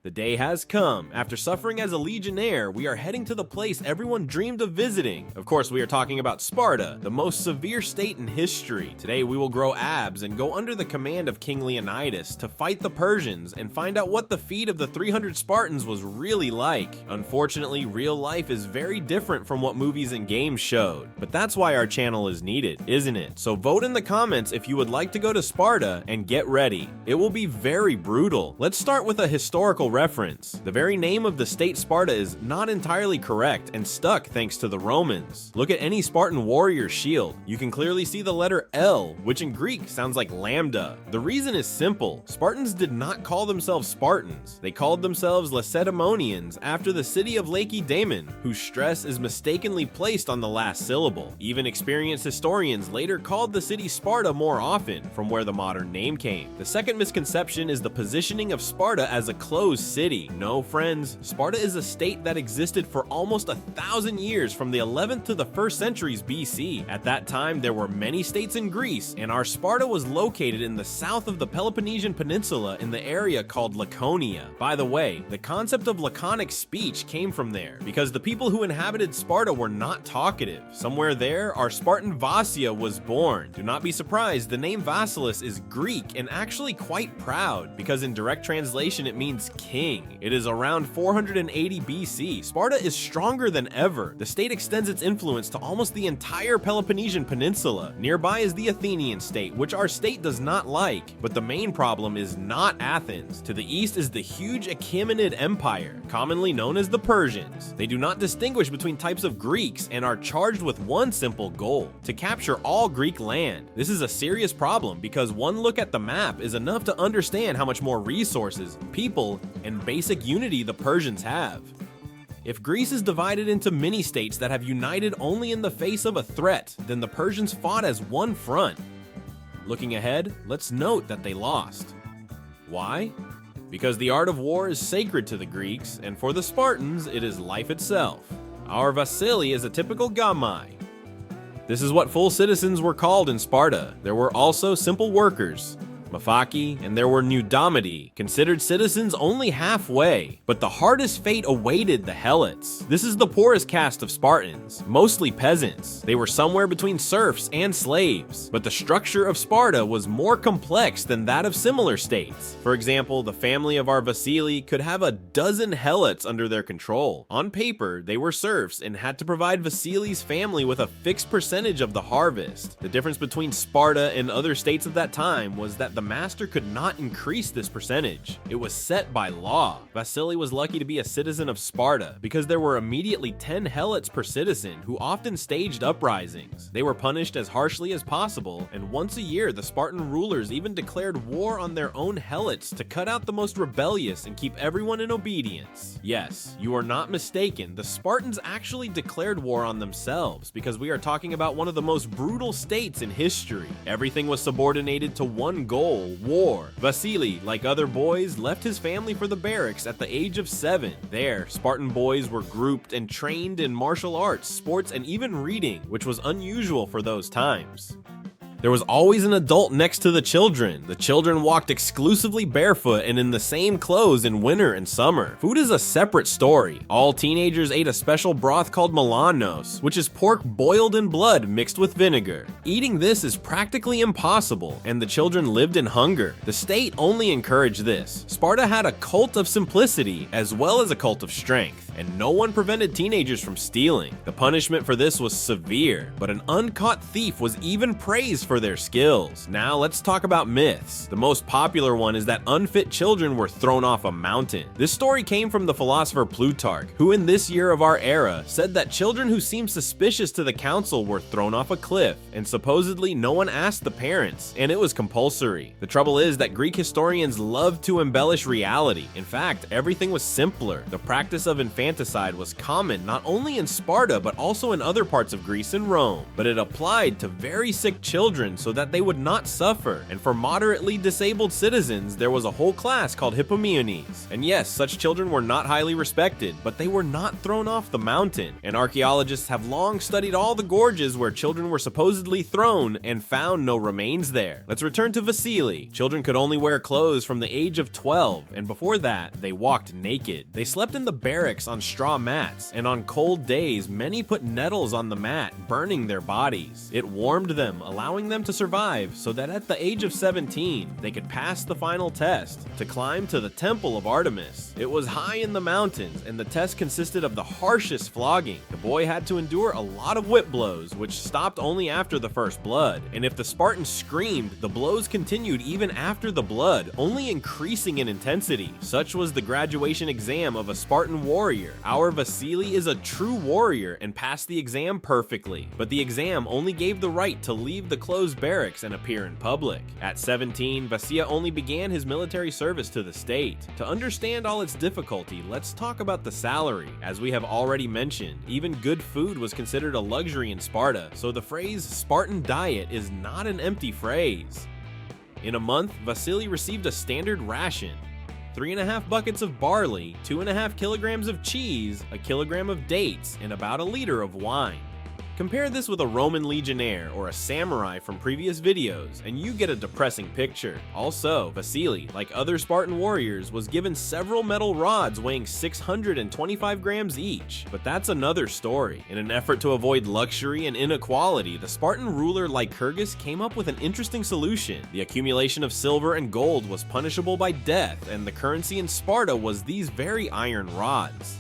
The day has come. After suffering as a legionnaire, we are heading to the place everyone dreamed of visiting. Of course, we are talking about Sparta, the most severe state in history. Today, we will grow abs and go under the command of King Leonidas to fight the Persians and find out what the feat of the 300 Spartans was really like. Unfortunately, real life is very different from what movies and games showed. But that's why our channel is needed, isn't it? So vote in the comments if you would like to go to Sparta, and get ready. It will be very brutal. Let's start with a historical reference. The very name of the state Sparta is not entirely correct and stuck thanks to the Romans. Look at any Spartan warrior shield. You can clearly see the letter L, which in Greek sounds like lambda. The reason is simple. Spartans did not call themselves Spartans. They called themselves Lacedaemonians after the city of Lacedaemon, whose stress is mistakenly placed on the last syllable. Even experienced historians later called the city Sparta more often, from where the modern name came. The second misconception is the positioning of Sparta as a closed city. No, friends, Sparta is a state that existed for almost 1,000 years, from the 11th to the 1st centuries BC. At that time, there were many states in Greece, and our Sparta was located in the south of the Peloponnesian Peninsula in the area called Laconia. By the way, the concept of laconic speech came from there, because the people who inhabited Sparta were not talkative. Somewhere there, our Spartan Vassia was born. Do not be surprised, the name Vasilis is Greek and actually quite proud, because in direct translation it means king. It is around 480 BC. Sparta is stronger than ever. The state extends its influence to almost the entire Peloponnesian Peninsula. Nearby is the Athenian state, which our state does not like. But the main problem is not Athens. To the east is the huge Achaemenid Empire, commonly known as the Persians. They do not distinguish between types of Greeks and are charged with one simple goal: to capture all Greek land. This is a serious problem because one look at the map is enough to understand how much more resources, people, and basic unity the Persians have. If Greece is divided into mini-states that have united only in the face of a threat, then the Persians fought as one front. Looking ahead, let's note that they lost. Why? Because the art of war is sacred to the Greeks, and for the Spartans, it is life itself. Our Vasili is a typical Gamai. This is what full citizens were called in Sparta. There were also simple workers, Mafaki, and there were Nudomidi, considered citizens only halfway. But the hardest fate awaited the Helots. This is the poorest caste of Spartans, mostly peasants. They were somewhere between serfs and slaves. But the structure of Sparta was more complex than that of similar states. For example, the family of our Vasili could have a dozen Helots under their control. On paper, they were serfs and had to provide Vasili's family with a fixed percentage of the harvest. The difference between Sparta and other states of that time was that the master could not increase this percentage. It was set by law. Vasili was lucky to be a citizen of Sparta because there were immediately 10 helots per citizen who often staged uprisings. They were punished as harshly as possible, and once a year the Spartan rulers even declared war on their own helots to cut out the most rebellious and keep everyone in obedience. Yes, you are not mistaken, the Spartans actually declared war on themselves because we are talking about one of the most brutal states in history. Everything was subordinated to one goal: war. Vasili, like other boys, left his family for the barracks at the age of 7. There, Spartan boys were grouped and trained in martial arts, sports, and even reading, which was unusual for those times. There was always an adult next to the children. The children walked exclusively barefoot and in the same clothes in winter and summer. Food is a separate story. All teenagers ate a special broth called melanos, which is pork boiled in blood mixed with vinegar. Eating this is practically impossible, and the children lived in hunger. The state only encouraged this. Sparta had a cult of simplicity as well as a cult of strength, and no one prevented teenagers from stealing. The punishment for this was severe, but an uncaught thief was even praised for their skills. Now let's talk about myths. The most popular one is that unfit children were thrown off a mountain. This story came from the philosopher Plutarch, who in this year of our era said that children who seemed suspicious to the council were thrown off a cliff, and supposedly no one asked the parents, and it was compulsory. The trouble is that Greek historians loved to embellish reality. In fact, everything was simpler. The practice of infanticide was common not only in Sparta but also in other parts of Greece and Rome, but it applied to very sick children children so that they would not suffer, and for moderately disabled citizens, there was a whole class called Hippomiones. And yes, such children were not highly respected, but they were not thrown off the mountain, and archaeologists have long studied all the gorges where children were supposedly thrown and found no remains there. Let's return to Vasily. Children could only wear clothes from the age of 12, and before that, they walked naked. They slept in the barracks on straw mats, and on cold days, many put nettles on the mat, burning their bodies. It warmed them, allowing them to survive, so that at the age of 17, they could pass the final test to climb to the Temple of Artemis. It was high in the mountains, and the test consisted of the harshest flogging. The boy had to endure a lot of whip blows, which stopped only after the first blood, and if the Spartan screamed, the blows continued even after the blood, only increasing in intensity. Such was the graduation exam of a Spartan warrior. Our Vasily is a true warrior and passed the exam perfectly, but the exam only gave the right to leave the closed barracks and appear in public. At 17, Vasily only began his military service to the state. To understand all its difficulty, let's talk about the salary. As we have already mentioned, even good food was considered a luxury in Sparta, so the phrase Spartan diet is not an empty phrase. In a month, Vasily received a standard ration: 3.5 buckets of barley, 2.5 kilograms of cheese, a kilogram of dates, and about a liter of wine. Compare this with a Roman legionnaire or a samurai from previous videos, and you get a depressing picture. Also, Vasily, like other Spartan warriors, was given several metal rods weighing 625 grams each. But that's another story. In an effort to avoid luxury and inequality, the Spartan ruler Lycurgus came up with an interesting solution. The accumulation of silver and gold was punishable by death, and the currency in Sparta was these very iron rods.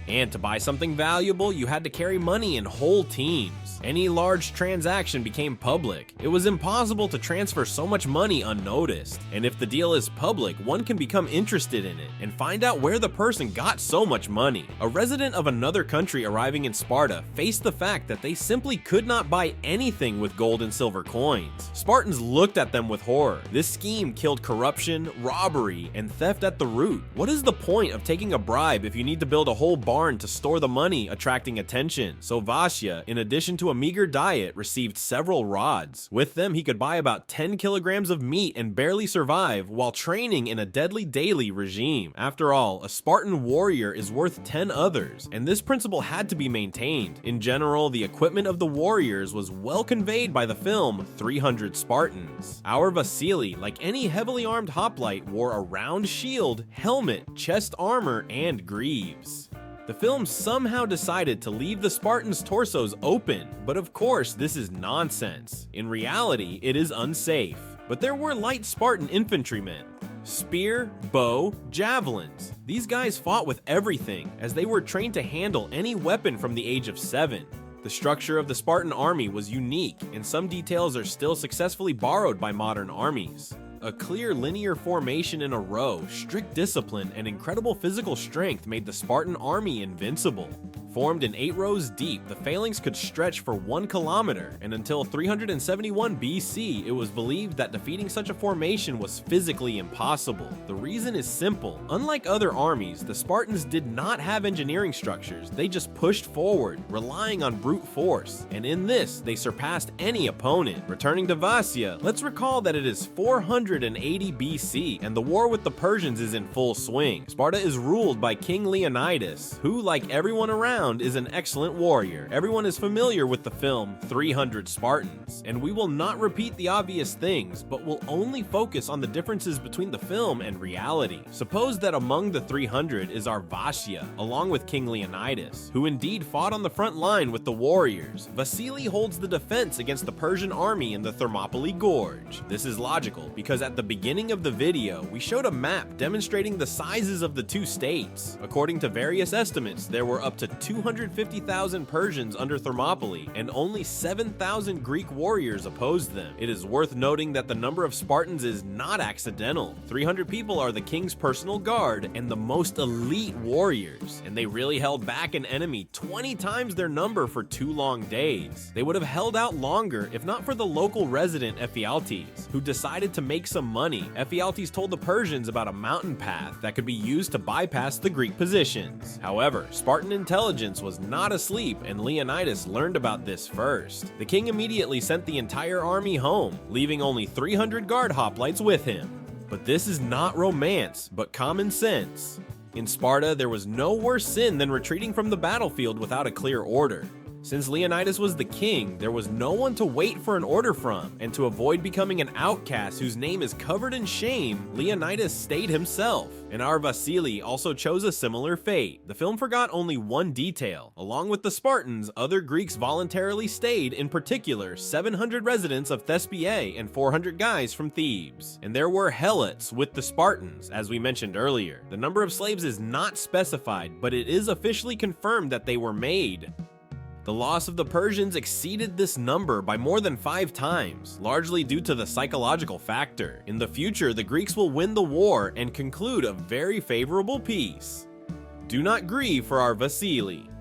And to buy something valuable, you had to carry money in whole teams. Any large transaction became public. It was impossible to transfer so much money unnoticed. And if the deal is public, one can become interested in it and find out where the person got so much money. A resident of another country arriving in Sparta faced the fact that they simply could not buy anything with gold and silver coins. Spartans looked at them with horror. This scheme killed corruption, robbery, and theft at the root. What is the point of taking a bribe if you need to build a whole barn to store the money, attracting attention? So Vasya, in addition to a meager diet, received several rods. With them, he could buy about 10 kilograms of meat and barely survive while training in a deadly daily regime. After all, a Spartan warrior is worth 10 others, and this principle had to be maintained. In general, the equipment of the warriors was well conveyed by the film 300 Spartans. Our Vasily, like any heavily armed hoplite, wore a round shield, helmet, chest armor, and greaves. The film somehow decided to leave the Spartans' torsos open, but of course this is nonsense. In reality, it is unsafe. But there were light Spartan infantrymen. Spear, bow, javelins. These guys fought with everything, as they were trained to handle any weapon from the age of 7. The structure of the Spartan army was unique, and some details are still successfully borrowed by modern armies. A clear linear formation in a row, strict discipline, and incredible physical strength made the Spartan army invincible. Formed in 8 rows deep, the phalanx could stretch for 1 kilometer, and until 371 BC, it was believed that defeating such a formation was physically impossible. The reason is simple. Unlike other armies, the Spartans did not have engineering structures, they just pushed forward, relying on brute force, and in this, they surpassed any opponent. Returning to Vasya, let's recall that it is 480 BC, and the war with the Persians is in full swing. Sparta is ruled by King Leonidas, who, like everyone around, is an excellent warrior. Everyone is familiar with the film 300 Spartans, and we will not repeat the obvious things, but will only focus on the differences between the film and reality. Suppose that among the 300 is our Vasya, along with King Leonidas, who indeed fought on the front line with the warriors. Vasily holds the defense against the Persian army in the Thermopylae Gorge. This is logical because at the beginning of the video, we showed a map demonstrating the sizes of the two states. According to various estimates, there were up to 250,000 Persians under Thermopylae, and only 7,000 Greek warriors opposed them. It is worth noting that the number of Spartans is not accidental. 300 people are the king's personal guard and the most elite warriors, and they really held back an enemy 20 times their number for 2 long days. They would have held out longer if not for the local resident Ephialtes, who decided to make some money. Ephialtes told the Persians about a mountain path that could be used to bypass the Greek positions. However, Spartan intelligence intelligence was not asleep, and Leonidas learned about this first. The king immediately sent the entire army home, leaving only 300 guard hoplites with him. But this is not romance, but common sense. In Sparta, there was no worse sin than retreating from the battlefield without a clear order. Since Leonidas was the king, there was no one to wait for an order from, and to avoid becoming an outcast whose name is covered in shame, Leonidas stayed himself. And our Vasily also chose a similar fate. The film forgot only one detail. Along with the Spartans, other Greeks voluntarily stayed, in particular 700 residents of Thespiae and 400 guys from Thebes. And there were helots with the Spartans, as we mentioned earlier. The number of slaves is not specified, but it is officially confirmed that they were made. The loss of the Persians exceeded this number by more than 5 times, largely due to the psychological factor. In the future, the Greeks will win the war and conclude a very favorable peace. Do not grieve for our Vasily.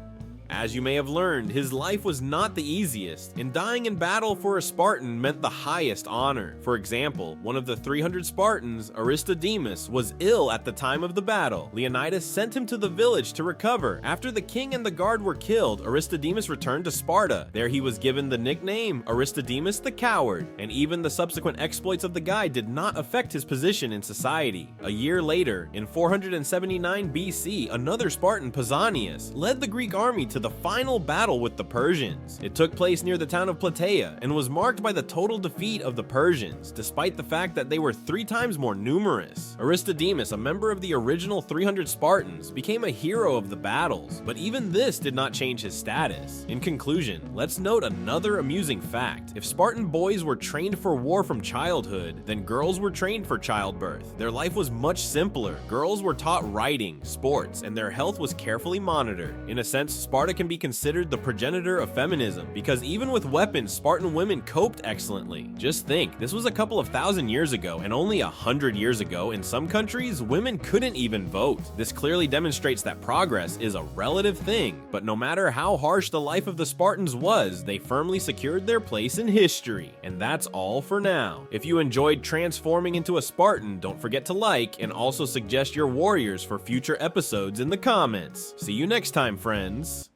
As you may have learned, his life was not the easiest, and dying in battle for a Spartan meant the highest honor. For example, one of the 300 Spartans, Aristodemus, was ill at the time of the battle. Leonidas sent him to the village to recover. After the king and the guard were killed, Aristodemus returned to Sparta. There he was given the nickname Aristodemus the Coward, and even the subsequent exploits of the guy did not affect his position in society. A year later, in 479 BC, another Spartan, Pausanias, led the Greek army to the final battle with the Persians. It took place near the town of Plataea and was marked by the total defeat of the Persians, despite the fact that they were 3 times more numerous. Aristodemus, a member of the original 300 Spartans, became a hero of the battles, but even this did not change his status. In conclusion, let's note another amusing fact. If Spartan boys were trained for war from childhood, then girls were trained for childbirth. Their life was much simpler. Girls were taught writing, sports, and their health was carefully monitored. In a sense, Sparta can be considered the progenitor of feminism, because even with weapons, Spartan women coped excellently. Just think, this was a couple of thousand years ago, and only 100 years ago, in some countries, women couldn't even vote. This clearly demonstrates that progress is a relative thing, but no matter how harsh the life of the Spartans was, they firmly secured their place in history. And that's all for now. If you enjoyed transforming into a Spartan, don't forget to like, and also suggest your warriors for future episodes in the comments. See you next time, friends.